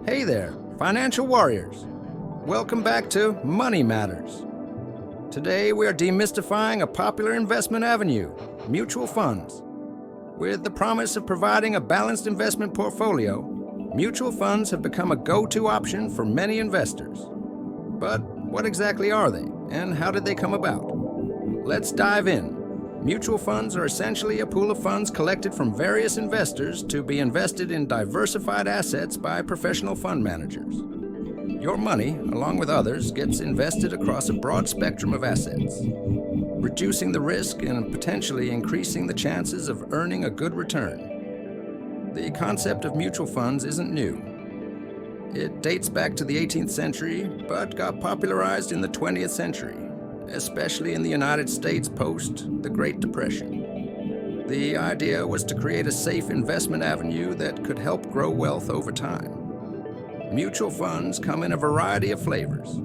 Hey there, financial warriors. Welcome back to Money Matters. Today we are demystifying a popular investment avenue, mutual funds. With the promise of providing a balanced investment portfolio, mutual funds have become a go-to option for many investors. But what exactly are they, and how did they come about? Let's dive in. Mutual funds are essentially a pool of funds collected from various investors to be invested in diversified assets by professional fund managers. Your money, along with others, gets invested across a broad spectrum of assets, reducing the risk and potentially increasing the chances of earning a good return. The concept of mutual funds isn't new. It dates back to the 18th century, but got popularized in the 20th century, especially in the United States post the Great Depression. The idea was to create a safe investment avenue that could help grow wealth over time. Mutual funds come in a variety of flavors.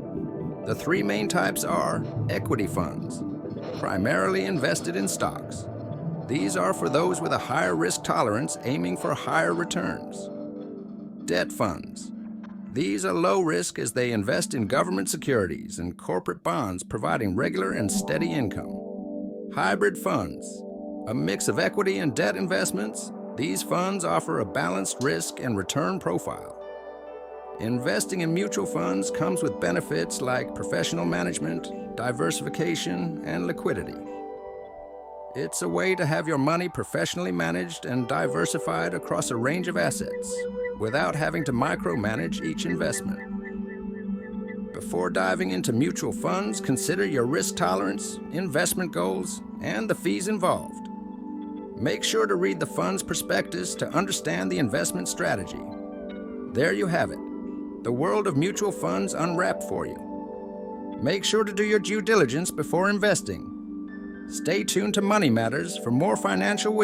The three main types are equity funds, primarily invested in stocks. These are for those with a higher risk tolerance aiming for higher returns. Debt funds. These are low risk as they invest in government securities and corporate bonds providing regular and steady income. Hybrid funds. A mix of equity and debt investments, these funds offer a balanced risk and return profile. Investing in mutual funds comes with benefits like professional management, diversification, and liquidity. It's a way to have your money professionally managed and diversified across a range of assets without having to micromanage each investment. Before diving into mutual funds, consider your risk tolerance, investment goals, and the fees involved. Make sure to read the fund's prospectus to understand the investment strategy. There you have it, the world of mutual funds unwrapped for you. Make sure to do your due diligence before investing. Stay tuned to Money Matters for more financial wisdom.